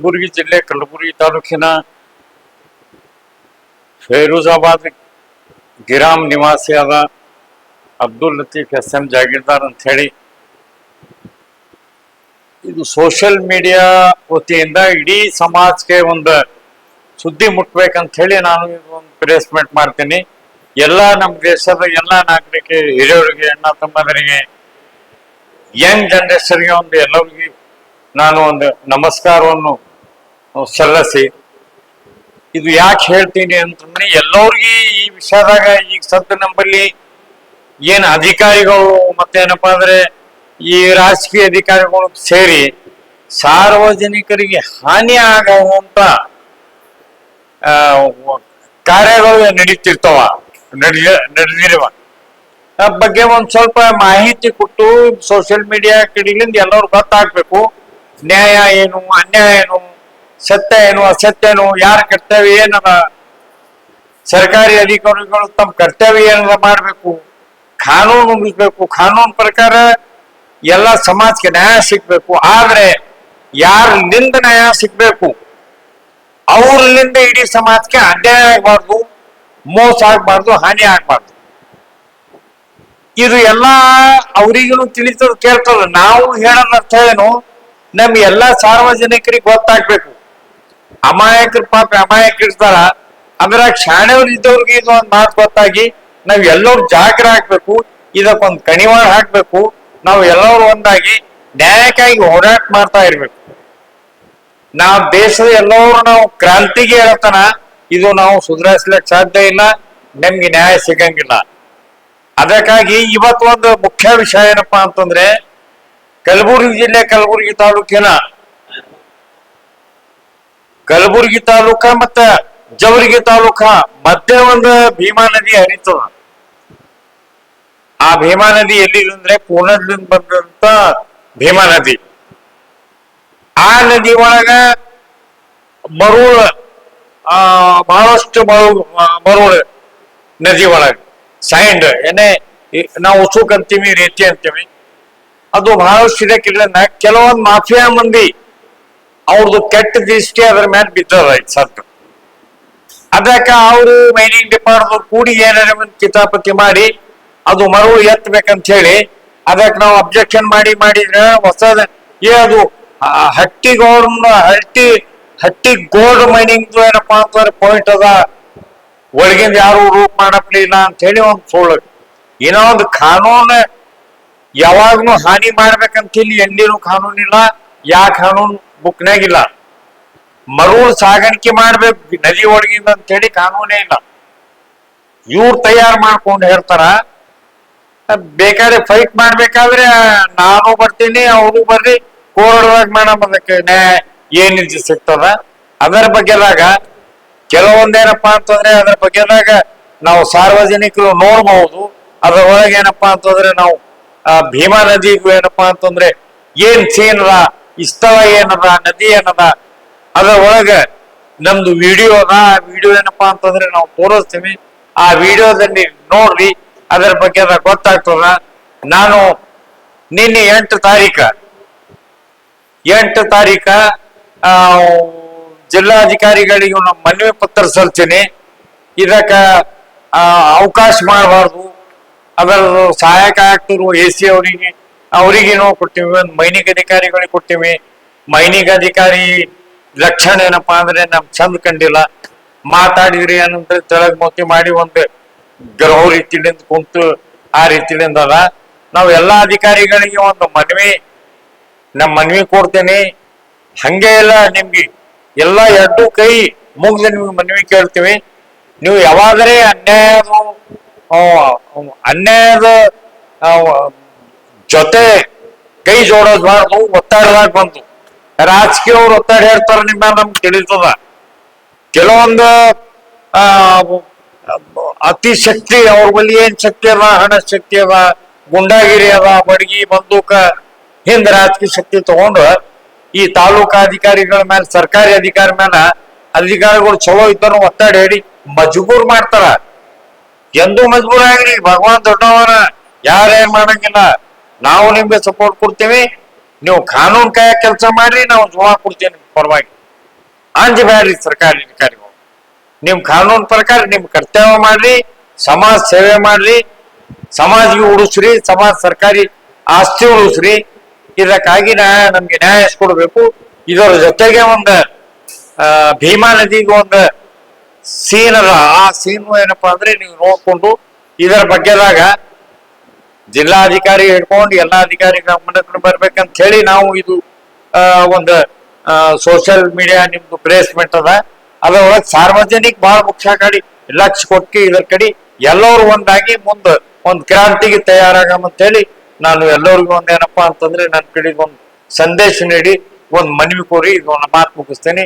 ಕಲಬುರಗಿ ಜಿಲ್ಲೆ ಕಲಬುರಗಿ ತಾಲೂಕಿನ ಫೈರೋಜಾಬಾದ್ ಗಿರಾಮ್ ನಿವಾಸಿಯಾದ ಅಬ್ದುಲ್ ಲತೀಫ್ ಎಸ್.ಎಂ. ಜಾಗೀರ್ದಾರ್ ಅಂತ ಹೇಳಿ ಇದು ಸೋಷಿಯಲ್ ಮೀಡಿಯಾ ವತಿಯಿಂದ ಇಡೀ ಸಮಾಜಕ್ಕೆ ಒಂದು ಸುದ್ದಿ ಮುಟ್ಬೇಕಂತ ಹೇಳಿ ನಾನು ಒಂದು ಪ್ಲೇಸ್ಮೆಂಟ್ ಮಾಡ್ತೀನಿ. ಎಲ್ಲ ನಮ್ಮ ದೇಶದ ಎಲ್ಲ ನಾಗರಿಕ ಹಿರಿಯರಿಗೆ, ಅಣ್ಣ ತಮ್ಮದರಿಗೆ, ಯಂಗ್ ಜನರೇಷನ್ಗೆ ಒಂದು ಎಲ್ಲರಿಗೂ ನಾನು ಒಂದು ನಮಸ್ಕಾರವನ್ನು ಸಲ್ಲಿಸಿ, ಇದು ಯಾಕೆ ಹೇಳ್ತೀನಿ ಅಂತಂದ್ರೆ ಎಲ್ಲರಿಗೂ ಈ ವಿಷಯದಾಗ ಈಗ ಸದ್ಯ ನಮ್ಮಲ್ಲಿ ಏನು ಅಧಿಕಾರಿಗಳು ಮತ್ತೇನಪ್ಪಾ ಅಂದ್ರೆ ಈ ರಾಜಕೀಯ ಅಧಿಕಾರಿಗಳು ಸೇರಿ ಸಾರ್ವಜನಿಕರಿಗೆ ಹಾನಿ ಆಗುವಂತ ಕಾರ್ಯಗಳು ನಡೆದಿರುವ ಬಗ್ಗೆ ಒಂದ್ ಸ್ವಲ್ಪ ಮಾಹಿತಿ ಕೊಟ್ಟು ಸೋಷಿಯಲ್ ಮೀಡಿಯಾ ಕಡೆಯಿಂದ ಎಲ್ಲರೂ ಗೊತ್ತಾಗ್ಬೇಕು. ನ್ಯಾಯ ಏನು, ಅನ್ಯಾಯ ಏನು, ಸತ್ಯ ಏನು, ಅಸತ್ಯ ಏನು, ಯಾರ ಕರ್ತವ್ಯ ಏನದ, ಸರ್ಕಾರಿ ಅಧಿಕಾರಿಗಳು ತಮ್ಮ ಕರ್ತವ್ಯ ಏನದ ಮಾಡ್ಬೇಕು, ಕಾನೂನು ಉಳಿಸ್ಬೇಕು, ಕಾನೂನು ಪ್ರಕಾರ ಎಲ್ಲ ಸಮಾಜಕ್ಕೆ ನ್ಯಾಯ ಸಿಗ್ಬೇಕು. ಆದ್ರೆ ಯಾರಿಂದ ನ್ಯಾಯ ಸಿಗ್ಬೇಕು ಅವ್ರಲ್ಲಿಂದ ಇಡೀ ಸಮಾಜಕ್ಕೆ ಅನ್ಯಾಯ ಆಗ್ಬಾರ್ದು, ಮೋಸ ಆಗ್ಬಾರ್ದು, ಹಾನಿ ಆಗ್ಬಾರ್ದು. ಇದು ಎಲ್ಲ ಅವ್ರಿಗೂ ತಿಳಿತದ ಕೇಳ್ತದ. ನಾವು ಹೇಳೋದ್ ಅರ್ಥ ಏನು, ನಮ್ ಎಲ್ಲಾ ಸಾರ್ವಜನಿಕರಿಗೆ ಗೊತ್ತಾಗ್ಬೇಕು. ಅಮಾಯಕರು ಪಾಪ ಅಮಾಯಕರಿರ್ತಾರ, ಅದ್ರಾಗ ಶಾಣೆಯವ್ರು ಇದ್ದವ್ರಿಗೆ ಇದು ಒಂದ್ ಮಾತು ಗೊತ್ತಾಗಿ ನಾವ್ ಎಲ್ಲರೂ ಜಾಗ್ರ ಆಗ್ಬೇಕು, ಇದಕ್ಕೊಂದು ಕಣಿವಾಳ ಹಾಕ್ಬೇಕು. ನಾವು ಎಲ್ಲರೂ ಒಂದಾಗಿ ನ್ಯಾಯಕ್ಕಾಗಿ ಹೋರಾಟ ಮಾಡ್ತಾ ಇರ್ಬೇಕು. ನಾವು ದೇಶದ ಎಲ್ಲರೂ ನಾವು ಕ್ರಾಂತಿಗೆ ಹೇಳ್ತಾನ ಇದು ನಾವು ಸುಧಾರಿಸ್ಲಿಕ್ಕೆ ಸಾಧ್ಯ ಇಲ್ಲ, ನಮ್ಗೆ ನ್ಯಾಯ ಸಿಗಂಗಿಲ್ಲ. ಅದಕ್ಕಾಗಿ ಇವತ್ತು ಒಂದು ಮುಖ್ಯ ವಿಷಯ ಏನಪ್ಪಾ ಅಂತಂದ್ರೆ, ಕಲಬುರಗಿ ಜಿಲ್ಲೆ ಕಲಬುರಗಿ ತಾಲೂಕ ಮತ್ತ ಜವರ್ಗಿ ತಾಲೂಕ ಮಧ್ಯೆ ಒಂದು ಭೀಮಾ ನದಿ ಹರಿತದ. ಆ ಭೀಮಾ ನದಿ ಎಲ್ಲಿ ಅಂದ್ರೆ ಪೂರ್ಣದಿಂದ ಬಂದಂತ ಭೀಮಾ ನದಿ. ಆ ನದಿ ಒಳಗ ಮರುಳ ಬಹಳಷ್ಟು ಮರುಳು ನದಿ ಒಳಗ ಸೈಂಡ್ ಏನೇ ನಾವು ಉಸುಕ್ ಅಂತೀವಿ, ರೇತಿ ಅಂತೀವಿ, ಅದು ಬಹಳಷ್ಟು ಇದಕ್ಕಿಲ್ಲ. ಕೆಲವೊಂದು ಮಾಫಿಯಾ ಮಂದಿ ಅವ್ರದ್ದು ಕೆಟ್ಟ ದೃಷ್ಟಿ ಅದ್ರ ಮೇಲೆ ಬಿದ್ದದ ಸತ್ತು. ಅದಕ್ಕ ಅವರು ಮೈನಿಂಗ್ ಡಿಪಾರ್ಟ್ಮೆಂಟ್ ಕೂಡಿ ಏನಾರ ಕಿತಾಪತಿ ಮಾಡಿ ಅದು ಮರುಳು ಎತ್ತಬೇಕಂತ ಹೇಳಿ ಅದಕ್ಕೆ ನಾವು ಅಬ್ಜೆಕ್ಷನ್ ಮಾಡಿದ್ರೆ ಹೊಸದ ಅದು ಹಟ್ಟಿ ಗೋಲ್ಡ್ ಮೈನಿಂಗ್ ಏನಪ್ಪಾ ಅಂತಂದ್ರೆ ಪಾಯಿಂಟ್ ಅದ, ಒಳಗಿಂದ ಯಾರು ರೂಪ್ ಮಾಡಪ್ಲಿಲ್ಲ ಅಂತ ಹೇಳಿ ಒಂದು ಸುಳ್ಳು. ಏನೋ ಒಂದು ಕಾನೂನು ಯಾವಾಗ್ಲೂ ಹಾನಿ ಮಾಡ್ಬೇಕಂತ ಹೇಳಿ ಎಲ್ಲಿನೂ ಕಾನೂನಿಲ್ಲ, ಯಾವ ಕಾನೂನು ಬುಕ್ನಾಗಿಲ್ಲ. ಮರುಳು ಸಾಗಾಣಿಕೆ ಮಾಡ್ಬೇಕು ನದಿ ಒಳಗಿಂದ ಅಂತ ಹೇಳಿ ಕಾನೂನೇ ಇಲ್ಲ. ಇವ್ರು ತಯಾರು ಮಾಡ್ಕೊಂಡು ಹೇಳ್ತಾರ. ಬೇಕಾದ್ರೆ ಫೈಟ್ ಮಾಡ್ಬೇಕಾದ್ರೆ ನಾನು ಬರ್ತೀನಿ, ಅವರು ಬರ್ರಿ, ಕೋರ್ಟ್ದಾಗ ಮೇಡಮ್ ಅದಕ್ಕೆ ನ್ಯಾಯ ಏನಿದೆ ಸಿಗ್ತದ. ಅದರ ಬಗ್ಗೆದಾಗ ಕೆಲವೊಂದೇನಪ್ಪಾ ಅಂತಂದ್ರೆ ಅದ್ರ ಬಗ್ಗೆದಾಗ ನಾವು ಸಾರ್ವಜನಿಕರು ನೋಡ್ಬಹುದು. ಅದ್ರ ಒಳಗೆ ಏನಪ್ಪಾ ಅಂತಂದ್ರೆ ನಾವು ಭೀಮಾ ನದಿಗೂ ಏನಪ್ಪಾ ಅಂತಂದ್ರೆ ಏನ್ ಸೀನ್ ಅದ, ಈ ಸ್ಥಳ ಏನದ, ನದಿ ಏನದ, ಅದ್ರ ಒಳಗ ನಮ್ದು ವಿಡಿಯೋ ಅದ. ಆ ವಿಡಿಯೋ ಏನಪ್ಪಾ ಅಂತಂದ್ರೆ ನಾವು ತೋರಿಸ್ತೀವಿ. ಆ ವಿಡಿಯೋದಲ್ಲಿ ನೋಡ್ರಿ, ಅದರ ಬಗ್ಗೆ ಗೊತ್ತಾಗ್ತದ. ನಾನು ನಿನ್ನೆ 8 ತಾರೀಕ ಜಿಲ್ಲಾಧಿಕಾರಿಗಳಿಗೆ ನಮ್ಮ ಮನವಿ ಪತ್ರ ಸಲ್ಲಿಸಿನಿ. ಇದಕ್ಕ ಅವಕಾಶ ಮಾಡಬಾರ್ದು, ಅದರ ಸಹಾಯಕ ಆಗ್ತಿರುವ AC ಅವರಿಗೇನೋ ಕೊಟ್ಟಿವಿ, ಒಂದು ಮೈನಿಂಗ್ ಅಧಿಕಾರಿಗಳಿಗೆ ಕೊಟ್ಟಿವಿ. ಮೈನಿಂಗ್ ಅಧಿಕಾರಿ ಲಕ್ಷಣ ಏನಪ್ಪಾ ಅಂದ್ರೆ ನಮ್ ಚಂದ ಕಂಡಿಲ್ಲ, ಮಾತಾಡಿದ್ರಿ ಏನಂದ್ರೆ ತೆಳಗ್ ಮೋತಿ ಮಾಡಿ ಒಂದು ಗೃಹ ರೀತಿಯಿಂದ ಕುಂತು ಆ ರೀತಿಯಿಂದ ಅದ. ನಾವು ಎಲ್ಲಾ ಅಧಿಕಾರಿಗಳಿಗೆ ಒಂದು ಮನವಿ ಕೊಡ್ತೇನೆ. ಹಂಗೆ ಎಲ್ಲ ನಿಮ್ಗೆ ಎಲ್ಲ ಎರಡು ಕೈ ಮುಗ್ದು ನಿಮ್ಗೆ ಮನವಿ ಕೇಳ್ತೀವಿ. ನೀವು ಯಾವಾಗಲೇ ಅನ್ಯಾಯದ ಜೊತೆ ಕೈ ಜೋಡೋದ್ಬಾರ್ದು. ಒತ್ತಡದಾಗ ಬಂದು ರಾಜಕೀಯವ್ರು ಒತ್ತಡ ಹೇಳ್ತಾರ ನಿಮ್ಮ ನಮ್ಗೆ ತಿಳಿತದ. ಕೆಲವೊಂದು ಅತಿ ಶಕ್ತಿ ಅವ್ರ ಬಳಿ ಏನ್ ಶಕ್ತಿ ಅದ, ಹಣ ಶಕ್ತಿ ಅದ, ಗುಂಡಾಗಿರಿ ಅದ, ಬಡಗಿ ಬಂದೂಕ ಹಿಂದ ರಾಜಕೀಯ ಶಕ್ತಿ ತಗೊಂಡು ಈ ತಾಲೂಕಾ ಅಧಿಕಾರಿಗಳ ಮೇಲೆ, ಸರ್ಕಾರಿ ಅಧಿಕಾರಿ ಮೇಲೆ ಅಧಿಕಾರಿಗಳು ಚಲೋ ಇದ್ದರೂ ಒತ್ತಡ ಹೇಳಿ ಮಜಬೂರ್ ಮಾಡ್ತಾರ. ಎಂದೂ ಮಜಬೂರ್ ಆಗ್ರಿ, ಭಗವಾನ್ ದೊಡ್ಡವರ, ಯಾರೇನ್ ಮಾಡಂಗಿಲ್ಲ. ನಾವು ನಿಮ್ಗೆ ಸಪೋರ್ಟ್ ಕೊಡ್ತೀವಿ, ನೀವು ಕಾನೂನು ಕಾಯ ಕೆಲಸ ಮಾಡ್ರಿ, ನಾವು ಜೀವ ಕೊಡ್ತೀವಿ ಪರವಾಗಿ. ಅಂಜಬೇಡ್ರಿ ಸರ್ಕಾರಿ ಅಧಿಕಾರಿಗಳು. ನಿಮ್ ಕಾನೂನು ಪ್ರಕಾರ ನಿಮ್ ಕರ್ತವ್ಯ ಮಾಡ್ರಿ, ಸಮಾಜ ಸೇವೆ ಮಾಡ್ರಿ, ಸಮಾಜಿಗೆ ಉಳಿಸ್ರಿ, ಸಮಾಜ ಸರ್ಕಾರಿ ಆಸ್ತಿ ಉಳಿಸ್ರಿ. ಇದಕ್ಕಾಗಿ ನಮ್ಗೆ ನ್ಯಾಯ ಕೊಡ್ಬೇಕು. ಇದರ ಜೊತೆಗೆ ಒಂದು ಭೀಮಾ ನದಿಗೆ ಒಂದು ಸೀನ್ ಅದ. ಆ ಸೀನ್ ಏನಪ್ಪಾ ಅಂದ್ರೆ ನೀವು ನೋಡ್ಕೊಂಡು ಇದರ ಬಗ್ಗೆದಾಗ ಜಿಲ್ಲಾಧಿಕಾರಿ ಹಿಡ್ಕೊಂಡು ಎಲ್ಲಾ ಅಧಿಕಾರಿ ಗಮನಕ್ಕೆ ಬರ್ಬೇಕಂತ ಹೇಳಿ ನಾವು ಇದು ಒಂದು ಸೋಷಿಯಲ್ ಮೀಡಿಯಾ ನಿಮ್ದು ಪ್ಲೇಸ್ಮೆಂಟ್ ಅದ. ಅದರೊಳಗೆ ಸಾರ್ವಜನಿಕ ಬಹಳ ಮುಖ್ಯ ಕಡೆ ಲಕ್ಷ ಕೊಟ್ಟು ಇದರ ಕಡೆ ಎಲ್ಲರೂ ಒಂದಾಗಿ ಮುಂದೆ ಒಂದು ಕ್ರಾಂತಿಗೆ ತಯಾರಾಗಂತ ಹೇಳಿ ನಾನು ಎಲ್ಲರಿಗೂ ಒಂದೇನಪ್ಪಾ ಅಂತಂದ್ರೆ ನನ್ನ ಕಡೆಗೆ ಒಂದು ಸಂದೇಶ ನೀಡಿ ಒಂದು ಮನವಿ ಕೋರಿ ಒಂದು ಮಾತು ಮುಗಿಸ್ತೇನೆ.